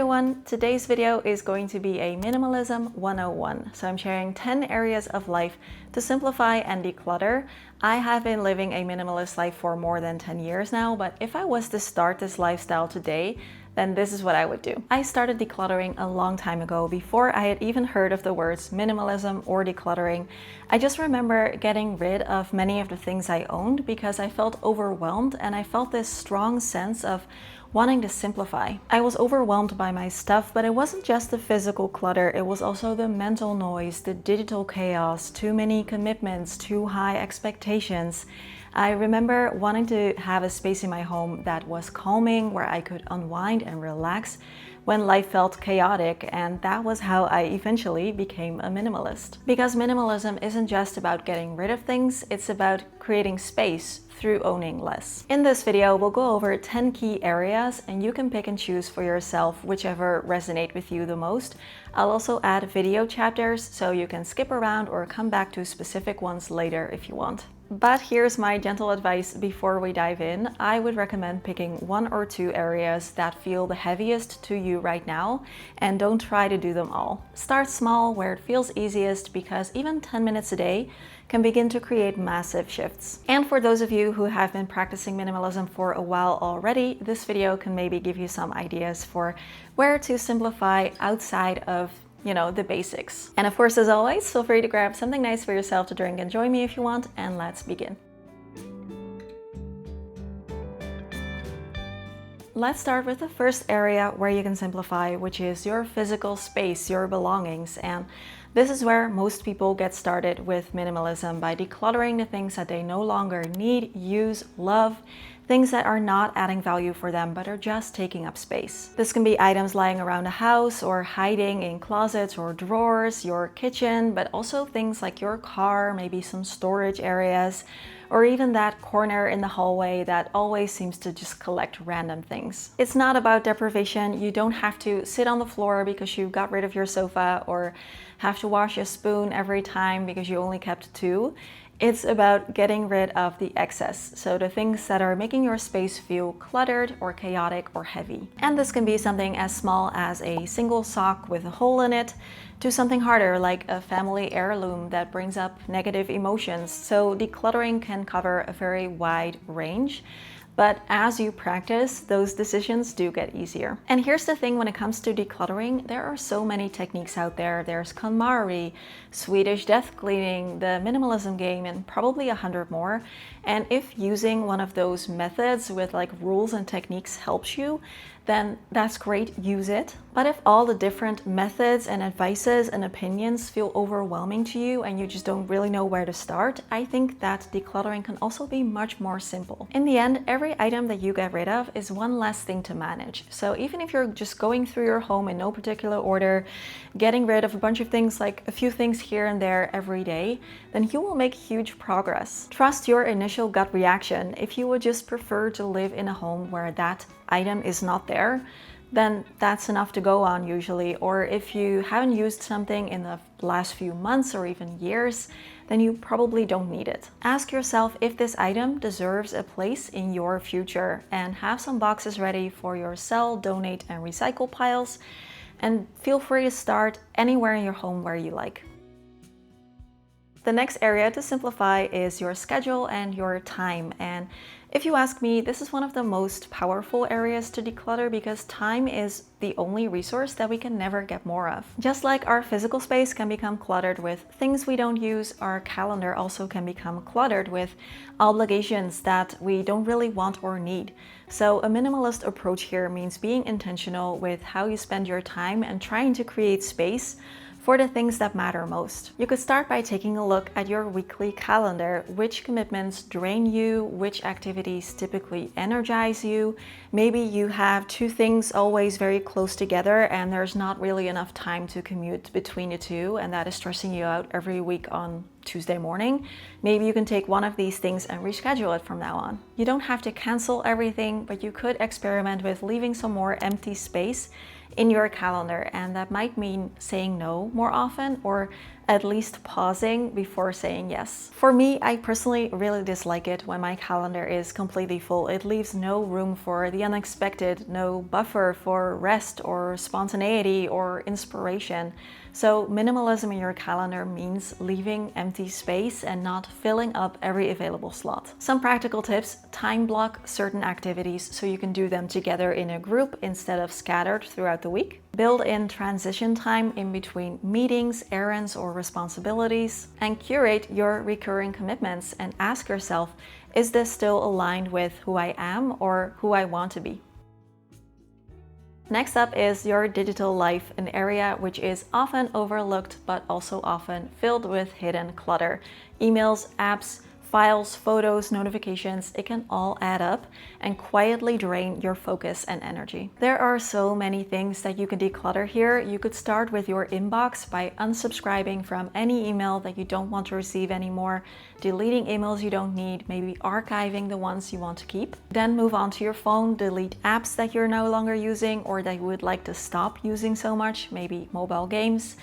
everyone, today's video is going to be a minimalism 101. So I'm sharing 10 areas of life to simplify and declutter. I have been living a minimalist life for more than 10 years now, but if I was to start this lifestyle today, then this is what I would do. I started decluttering a long time ago, before I had even heard of the words minimalism or decluttering. I just remember getting rid of many of the things I owned because I felt overwhelmed and I felt this strong sense of wanting to simplify. I was overwhelmed by my stuff, but it wasn't just the physical clutter, it was also the mental noise, the digital chaos, too many commitments, too high expectations. I remember wanting to have a space in my home that was calming, where I could unwind and relax when life felt chaotic, and that was how I eventually became a minimalist. Because minimalism isn't just about getting rid of things, it's about creating space through owning less. In this video, we'll go over 10 key areas and you can pick and choose for yourself whichever resonate with you the most. I'll also add video chapters so you can skip around or come back to specific ones later if you want. But here's my gentle advice before we dive in. I would recommend picking 1 or 2 areas that feel the heaviest to you right now and don't try to do them all. Start small where it feels easiest, because even 10 minutes a day can begin to create massive shifts. And for those of you who have been practicing minimalism for a while already, this video can maybe give you some ideas for where to simplify outside of the basics. And of course, as always, feel free to grab something nice for yourself to drink and join me if you want, and let's begin. Let's start with the first area where you can simplify, which is your physical space, your belongings. And this is where most people get started with minimalism, by decluttering the things that they no longer need, use, love, things that are not adding value for them but are just taking up space. This can be items lying around the house or hiding in closets or drawers, your kitchen, but also things like your car, maybe some storage areas, or even that corner in the hallway that always seems to just collect random things. It's not about deprivation. You don't have to sit on the floor because you got rid of your sofa, or have to wash a spoon every time because you only kept 2. It's about getting rid of the excess, so the things that are making your space feel cluttered or chaotic or heavy. And this can be something as small as a single sock with a hole in it, to something harder like a family heirloom that brings up negative emotions. So decluttering can cover a very wide range. But as you practice, those decisions do get easier. And here's the thing, when it comes to decluttering, there are so many techniques out there. There's KonMari, Swedish death cleaning, the minimalism game, and probably 100 more. And if using one of those methods with like rules and techniques helps you, then that's great, use it. But if all the different methods and advices and opinions feel overwhelming to you and you just don't really know where to start, I think that decluttering can also be much more simple. In the end, every item that you get rid of is one less thing to manage. So even if you're just going through your home in no particular order, getting rid of a bunch of things, like a few things here and there every day, then you will make huge progress. Trust your initial gut reaction. If you would just prefer to live in a home where that item is not there, then that's enough to go on usually. Or if you haven't used something in the last few months or even years, then you probably don't need it. Ask yourself if this item deserves a place in your future, and have some boxes ready for your sell, donate, and recycle piles. And feel free to start anywhere in your home where you like. The next area to simplify is your schedule and your time. And if you ask me, this is one of the most powerful areas to declutter, because time is the only resource that we can never get more of. Just like our physical space can become cluttered with things we don't use, our calendar also can become cluttered with obligations that we don't really want or need. So a minimalist approach here means being intentional with how you spend your time and trying to create space for the things that matter most. You could start by taking a look at your weekly calendar. Which commitments drain you? Which activities typically energize you? Maybe you have 2 things always very close together and there's not really enough time to commute between the 2, and that is stressing you out every week on Tuesday morning. Maybe you can take one of these things and reschedule it from now on. You don't have to cancel everything, but you could experiment with leaving some more empty space in your calendar, and that might mean saying no more often, or at least pausing before saying yes. For me, I personally really dislike it when my calendar is completely full. It leaves no room for the unexpected, no buffer for rest or spontaneity or inspiration. So minimalism in your calendar means leaving empty space and not filling up every available slot. Some practical tips: time block certain activities so you can do them together in a group instead of scattered throughout the week. Build in transition time in between meetings, errands, or responsibilities. And curate your recurring commitments and ask yourself, is this still aligned with who I am or who I want to be? Next up is your digital life, an area which is often overlooked but also often filled with hidden clutter. Emails, apps, files, photos, notifications, it can all add up and quietly drain your focus and energy. There are so many things that you can declutter here. You could start with your inbox by unsubscribing from any email that you don't want to receive anymore, deleting emails you don't need, maybe archiving the ones you want to keep. Then move on to your phone, delete apps that you're no longer using or that you would like to stop using so much, maybe mobile games.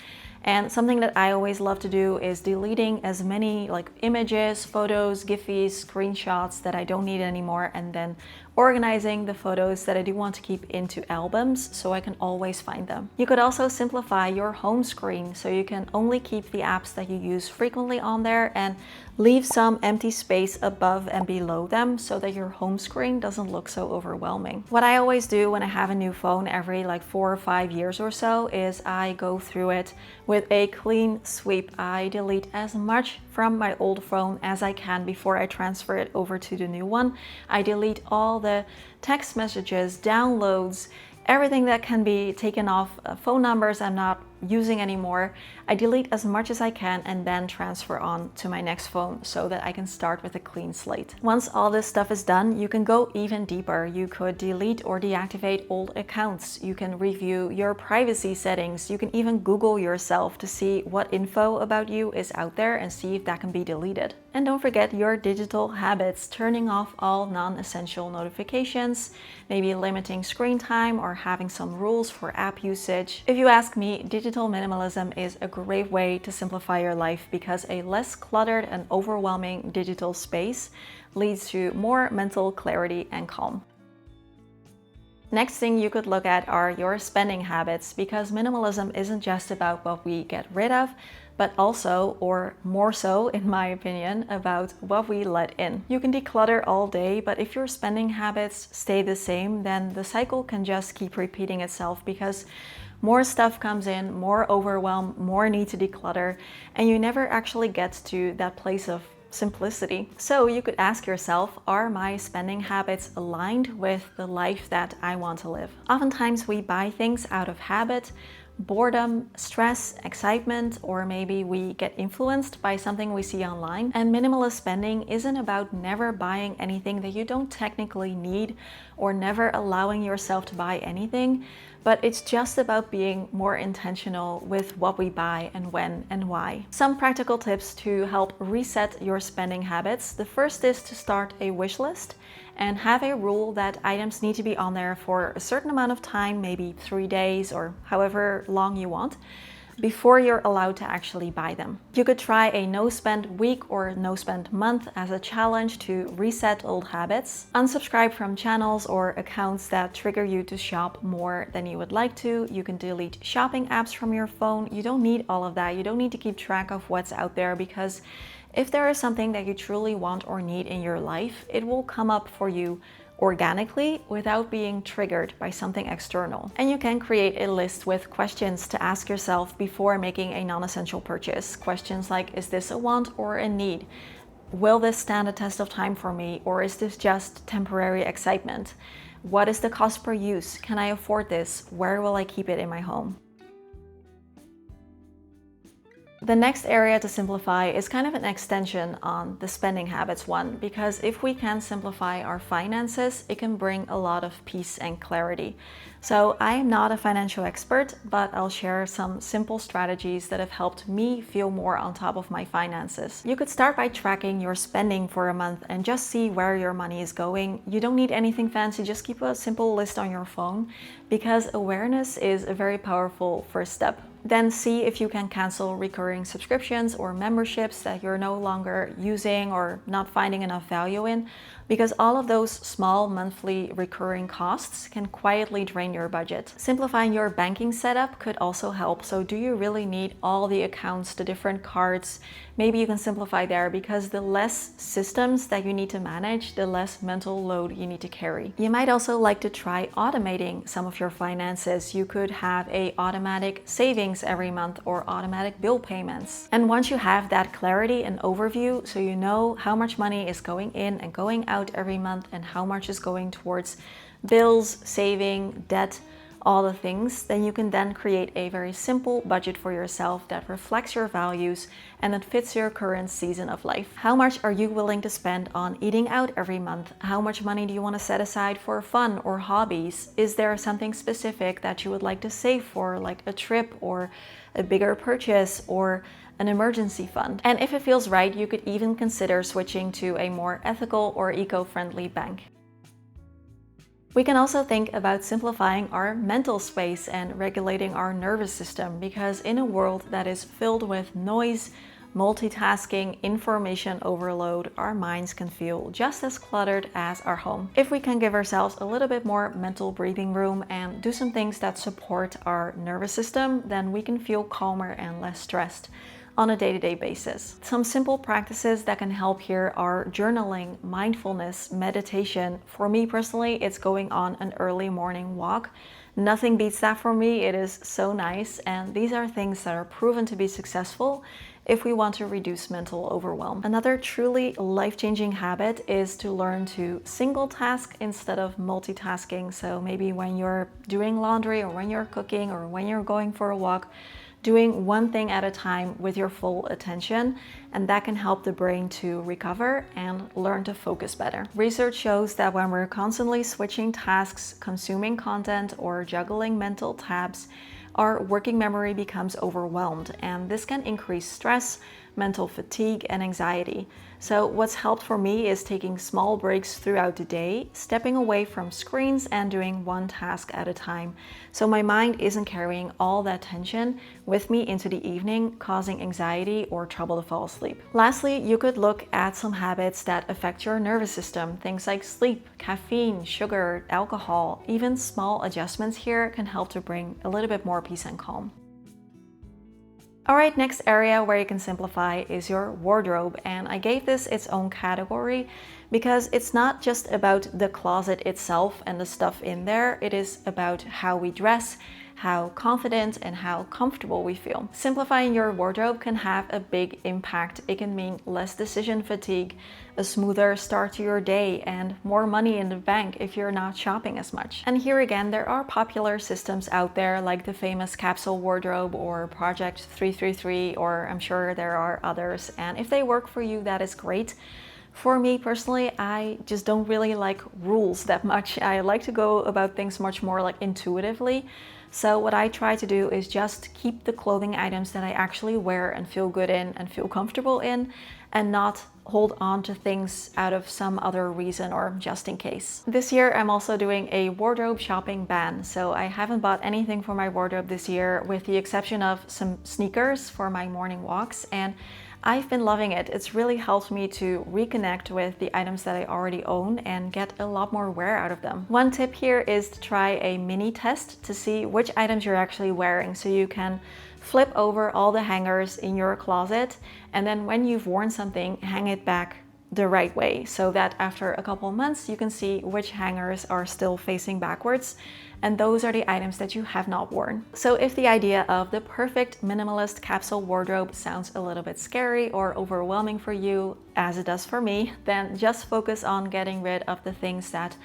And something that I always love to do is deleting as many images, photos, gifs, screenshots that I don't need anymore, and then organizing the photos that I do want to keep into albums so I can always find them. You could also simplify your home screen so you can only keep the apps that you use frequently on there and leave some empty space above and below them so that your home screen doesn't look so overwhelming. What I always do when I have a new phone every 4 or 5 years or so is I go through it with a clean sweep. I delete as much from my old phone as I can before I transfer it over to the new one. I delete all the text messages, downloads, everything that can be taken off, phone numbers I'm not using anymore. I delete as much as I can and then transfer on to my next phone so that I can start with a clean slate. Once all this stuff is done, you can go even deeper. You could delete or deactivate old accounts. You can review your privacy settings. You can even Google yourself to see what info about you is out there and see if that can be deleted. And don't forget your digital habits, turning off all non-essential notifications, maybe limiting screen time or having some rules for app usage. If you ask me, digital minimalism is a great way to simplify your life because a less cluttered and overwhelming digital space leads to more mental clarity and calm. Next thing you could look at are your spending habits, because minimalism isn't just about what we get rid of, but also, or more so in my opinion, about what we let in. You can declutter all day, but if your spending habits stay the same, then the cycle can just keep repeating itself because more stuff comes in, more overwhelm, more need to declutter, and you never actually get to that place of simplicity. So you could ask yourself, are my spending habits aligned with the life that I want to live? Oftentimes we buy things out of habit, boredom, stress, excitement, or maybe we get influenced by something we see online. And minimalist spending isn't about never buying anything that you don't technically need or never allowing yourself to buy anything, but it's just about being more intentional with what we buy and when and why. Some practical tips to help reset your spending habits. The first is to start a wish list and have a rule that items need to be on there for a certain amount of time, maybe 3 days or however long you want, before you're allowed to actually buy them. You could try a no-spend week or no-spend month as a challenge to reset old habits. Unsubscribe from channels or accounts that trigger you to shop more than you would like to. You can delete shopping apps from your phone. You don't need all of that. You don't need to keep track of what's out there, because if there is something that you truly want or need in your life, it will come up for you organically without being triggered by something external. And you can create a list with questions to ask yourself before making a non-essential purchase. Questions like, is this a want or a need? Will this stand a test of time for me, or is this just temporary excitement? What is the cost per use? Can I afford this? Where will I keep it in my home? The next area to simplify is kind of an extension on the spending habits one, because if we can simplify our finances, it can bring a lot of peace and clarity. So I am not a financial expert, but I'll share some simple strategies that have helped me feel more on top of my finances. You could start by tracking your spending for a month and just see where your money is going. You don't need anything fancy, just keep a simple list on your phone, because awareness is a very powerful first step. Then see if you can cancel recurring subscriptions or memberships that you're no longer using or not finding enough value in, because all of those small monthly recurring costs can quietly drain your budget. Simplifying your banking setup could also help. So do you really need all the accounts, the different cards? Maybe you can simplify there, because the less systems that you need to manage, the less mental load you need to carry. You might also like to try automating some of your finances. You could have a automatic savings every month or automatic bill payments. And once you have that clarity and overview, so you know how much money is going in and going out every month and how much is going towards bills, saving, debt, all the things, then you can then create a very simple budget for yourself that reflects your values and that fits your current season of life. How much are you willing to spend on eating out every month? How much money do you want to set aside for fun or hobbies? Is there something specific that you would like to save for, like a trip or a bigger purchase or an emergency fund? And if it feels right, you could even consider switching to a more ethical or eco-friendly bank. We can also think about simplifying our mental space and regulating our nervous system, because in a world that is filled with noise, multitasking, information overload, our minds can feel just as cluttered as our home. If we can give ourselves a little bit more mental breathing room and do some things that support our nervous system, then we can feel calmer and less stressed on a day-to-day basis. Some simple practices that can help here are journaling, mindfulness, meditation. For me personally, it's going on an early morning walk. Nothing beats that for me. It is so nice. And these are things that are proven to be successful if we want to reduce mental overwhelm. Another truly life-changing habit is to learn to single task instead of multitasking. So maybe when you're doing laundry or when you're cooking or when you're going for a walk, doing one thing at a time with your full attention, and that can help the brain to recover and learn to focus better. Research shows that when we're constantly switching tasks, consuming content, or juggling mental tabs, our working memory becomes overwhelmed, and this can increase stress, mental fatigue, and anxiety. So what's helped for me is taking small breaks throughout the day, stepping away from screens and doing one task at a time. So my mind isn't carrying all that tension with me into the evening, causing anxiety or trouble to fall asleep. Lastly, you could look at some habits that affect your nervous system, things like sleep, caffeine, sugar, alcohol. Even small adjustments here can help to bring a little bit more peace and calm. Alright, next area where you can simplify is your wardrobe, and I gave this its own category because it's not just about the closet itself and the stuff in there, it is about how we dress, how confident and how comfortable we feel. Simplifying your wardrobe can have a big impact. It can mean less decision fatigue, a smoother start to your day, and more money in the bank if you're not shopping as much. And here again, there are popular systems out there like the famous capsule wardrobe or Project 333, or I'm sure there are others. And if they work for you, that is great. For me personally, I just don't really like rules that much. I like to go about things much more like intuitively. So what I try to do is just keep the clothing items that I actually wear and feel good in and feel comfortable in, and not hold on to things out of some other reason or just in case. This year I'm also doing a wardrobe shopping ban, so I haven't bought anything for my wardrobe this year with the exception of some sneakers for my morning walks, and I've been loving it. It's really helped me to reconnect with the items that I already own and get a lot more wear out of them. One tip here is to try a mini test to see which items you're actually wearing, so you can flip over all the hangers in your closet, and then when you've worn something, hang it back the right way, so that after a couple months you can see which hangers are still facing backwards, and those are the items that you have not worn. So if the idea of the perfect minimalist capsule wardrobe sounds a little bit scary or overwhelming for you, as it does for me, then just focus on getting rid of the things that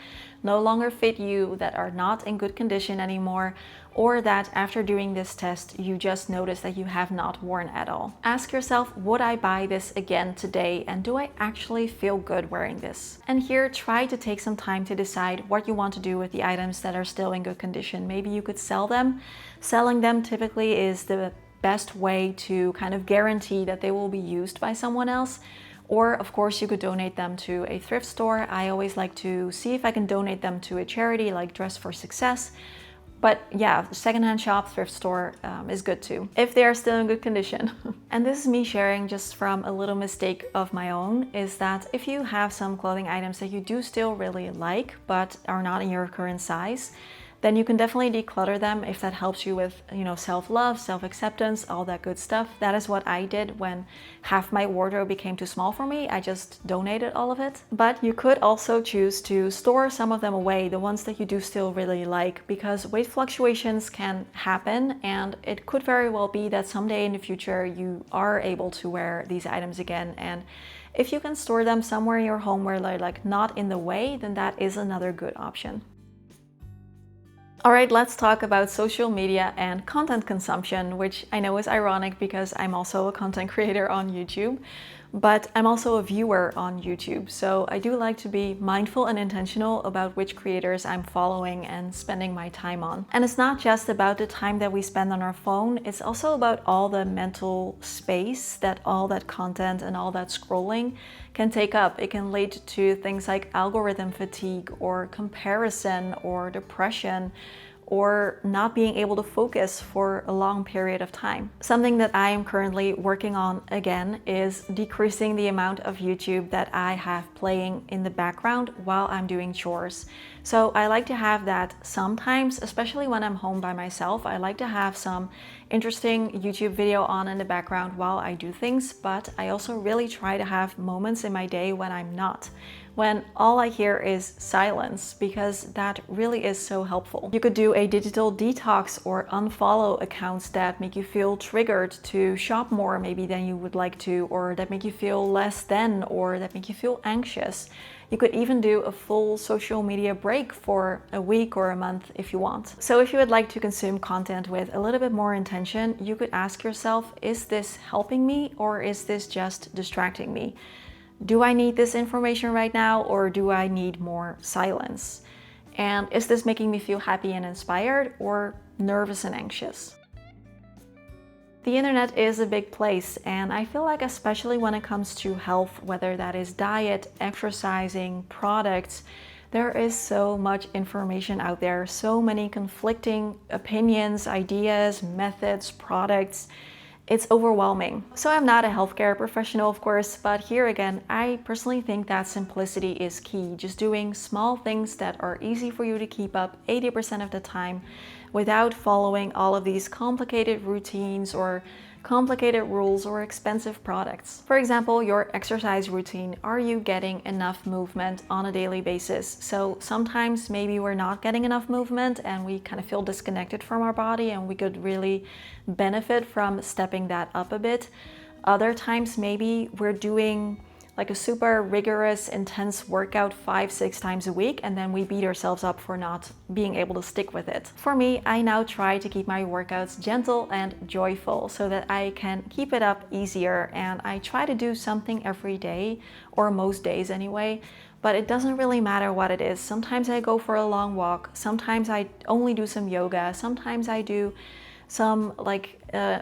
no longer fit you, that are not in good condition anymore, or that after doing this test you just notice that you have not worn at all. Ask yourself, would I buy this again today, and do I actually feel good wearing this? And here, try to take some time to decide what you want to do with the items that are still in in good condition. Maybe you could sell them. Selling them typically is the best way to kind of guarantee that they will be used by someone else. Or of course you could donate them to a thrift store. I always like to see if I can donate them to a charity like Dress for Success. But yeah, secondhand shop, thrift store is good too, if they are still in good condition. And this is me sharing just from a little mistake of my own, is that if you have some clothing items that you do still really like, but are not in your current size, then you can definitely declutter them if that helps you with, self-love, self-acceptance, all that good stuff. That is what I did when half my wardrobe became too small for me. I just donated all of it. But you could also choose to store some of them away, the ones that you do still really like, because weight fluctuations can happen, and it could very well be that someday in the future you are able to wear these items again. And if you can store them somewhere in your home where they're like not in the way, then that is another good option. All right, let's talk about social media and content consumption, which I know is ironic because I'm also a content creator on YouTube, but I'm also a viewer on YouTube. So I do like to be mindful and intentional about which creators I'm following and spending my time on. And it's not just about the time that we spend on our phone, it's also about all the mental space that all that content and all that scrolling can take up. It can lead to things like algorithm fatigue or comparison or depression, or not being able to focus for a long period of time. Something that I am currently working on again is decreasing the amount of YouTube that I have playing in the background while I'm doing chores. So I like to have that sometimes, especially when I'm home by myself. I like to have some interesting YouTube video on in the background while I do things, but I also really try to have moments in my day when I'm not, when all I hear is silence, because that really is so helpful. You could do a digital detox or unfollow accounts that make you feel triggered to shop more maybe than you would like to, or that make you feel less than, or that make you feel anxious. You could even do a full social media break for a week or a month if you want. So if you would like to consume content with a little bit more intention, you could ask yourself, is this helping me or is this just distracting me? Do I need this information right now, or do I need more silence? And is this making me feel happy and inspired, or nervous and anxious? The internet is a big place, and I feel like especially when it comes to health, whether that is diet, exercising, products, there is so much information out there, so many conflicting opinions, ideas, methods, products. It's overwhelming. So I'm not a healthcare professional, of course, but here again, I personally think that simplicity is key. Just doing small things that are easy for you to keep up 80% of the time without following all of these complicated routines or complicated rules or expensive products. For example, your exercise routine. Are you getting enough movement on a daily basis? So sometimes maybe we're not getting enough movement and we kind of feel disconnected from our body, and we could really benefit from stepping that up a bit. Other times maybe we're doing like a super rigorous, intense workout 5-6 times a week, and then we beat ourselves up for not being able to stick with it. For me, I now try to keep my workouts gentle and joyful so that I can keep it up easier, and I try to do something every day, or most days anyway, but it doesn't really matter what it is. Sometimes I go for a long walk, sometimes I only do some yoga, sometimes I do some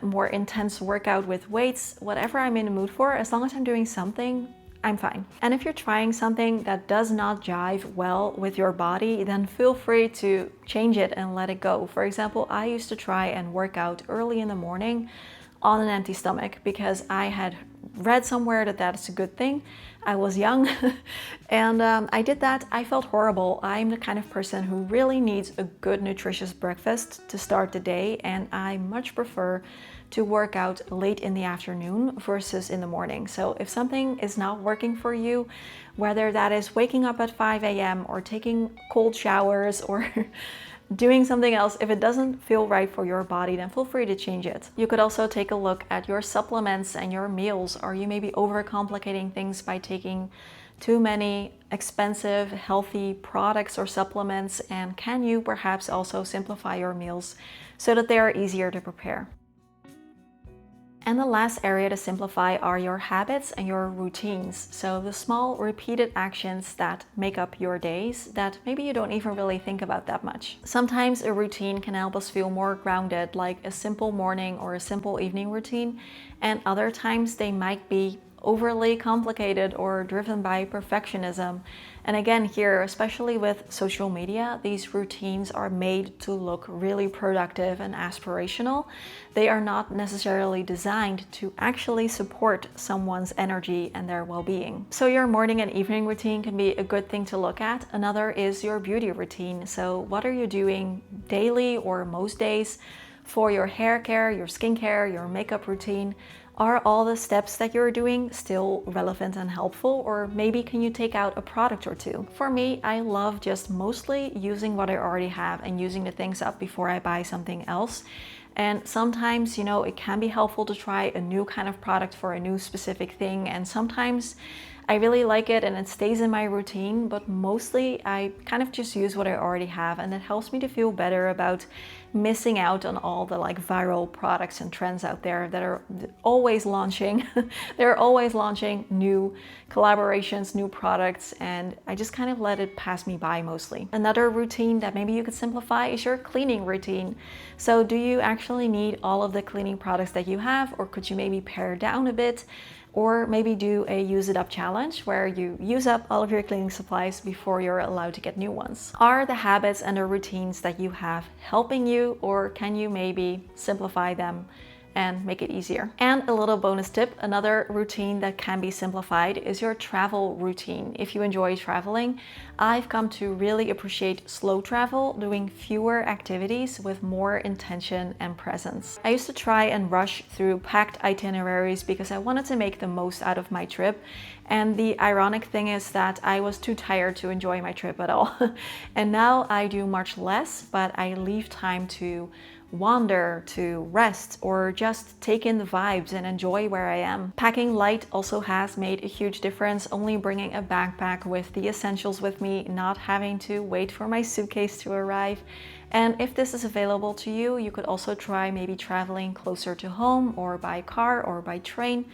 more intense workout with weights. Whatever I'm in the mood for, as long as I'm doing something, I'm fine. And if you're trying something that does not jive well with your body, then feel free to change it and let it go. For example, I used to try and work out early in the morning on an empty stomach because I had read somewhere that that's a good thing. I was young and I did that. I felt horrible. I'm the kind of person who really needs a good nutritious breakfast to start the day, and I much prefer to work out late in the afternoon versus in the morning. So if something is not working for you, whether that is waking up at 5 a.m. or taking cold showers or doing something else, if it doesn't feel right for your body, then feel free to change it. You could also take a look at your supplements and your meals. Are you maybe overcomplicating things by taking too many expensive, healthy products or supplements? And can you perhaps also simplify your meals so that they are easier to prepare? And the last area to simplify are your habits and your routines. So the small repeated actions that make up your days that maybe you don't even really think about that much. Sometimes a routine can help us feel more grounded, like a simple morning or a simple evening routine. And other times they might be overly complicated or driven by perfectionism. And again, here, especially with social media, these routines are made to look really productive and aspirational. They are not necessarily designed to actually support someone's energy and their well-being. So your morning and evening routine can be a good thing to look at. Another is your beauty routine. So what are you doing daily or most days for your hair care, your skincare, your makeup routine? Are all the steps that you're doing still relevant and helpful, or maybe can you take out a product or two? For me, I love just mostly using what I already have and using the things up before I buy something else. And sometimes, you know, it can be helpful to try a new kind of product for a new specific thing. And sometimes I really like it and it stays in my routine, but mostly I kind of just use what I already have, and it helps me to feel better about missing out on all the like viral products and trends out there that are always launching. They're always launching new collaborations, new products, and I just kind of let it pass me by mostly. Another routine that maybe you could simplify is your cleaning routine. So do you actually need all of the cleaning products that you have, or could you maybe pare down a bit? Or maybe do a use it up challenge where you use up all of your cleaning supplies before you're allowed to get new ones. Are the habits and the routines that you have helping you, or can you maybe simplify them and make it easier? And a little bonus tip, another routine that can be simplified is your travel routine. If you enjoy traveling, I've come to really appreciate slow travel, doing fewer activities with more intention and presence. I used to try and rush through packed itineraries because I wanted to make the most out of my trip. And the ironic thing is that I was too tired to enjoy my trip at all. And now I do much less, but I leave time to wander, to rest, or just take in the vibes and enjoy where I am. Packing light also has made a huge difference, only bringing a backpack with the essentials with me, not having to wait for my suitcase to arrive. And if this is available to you, you could also try maybe traveling closer to home, or by car or by train,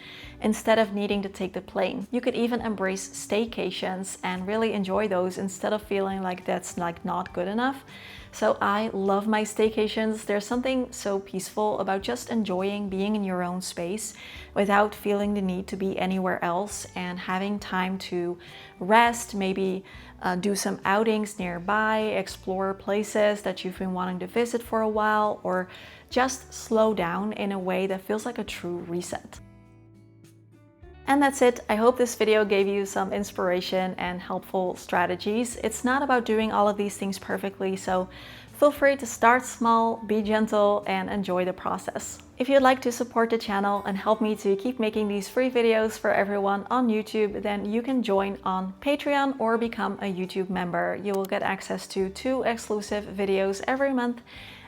instead of needing to take the plane. You could even embrace staycations and really enjoy those instead of feeling like that's like not good enough. So I love my staycations. There's something so peaceful about just enjoying being in your own space without feeling the need to be anywhere else, and having time to rest, maybe do some outings nearby, explore places that you've been wanting to visit for a while, or just slow down in a way that feels like a true reset. And that's it. I hope this video gave you some inspiration and helpful strategies. It's not about doing all of these things perfectly, so feel free to start small, be gentle, and enjoy the process. If you'd like to support the channel and help me to keep making these free videos for everyone on YouTube, then you can join on Patreon or become a YouTube member. You will get access to 2 exclusive videos every month,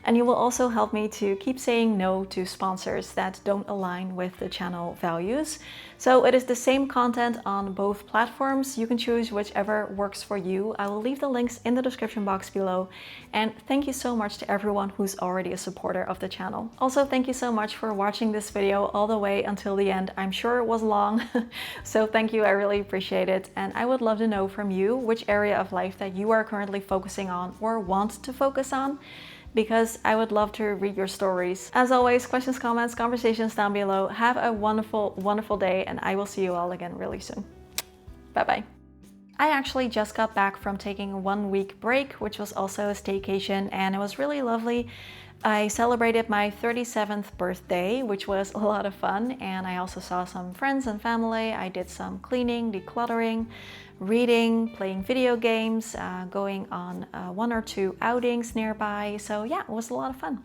and you will also help me to keep saying no to sponsors that don't align with the channel values. So it is the same content on both platforms. You can choose whichever works for you. I will leave the links in the description box below. And thank you so much to everyone who's already a supporter of the channel. Also, thank you so much for watching this video all the way until the end. I'm sure it was long, so thank you, I really appreciate it. And I would love to know from you which area of life that you are currently focusing on or want to focus on, because I would love to read your stories. As always, questions, comments, conversations down below. Have a wonderful, wonderful day, and I will see you all again really soon. Bye-bye. I actually just got back from taking a 1-week break, which was also a staycation, and it was really lovely. I celebrated my 37th birthday, which was a lot of fun, and I also saw some friends and family. I did some cleaning, decluttering, reading, playing video games, going on 1 or 2 outings nearby. So yeah, it was a lot of fun.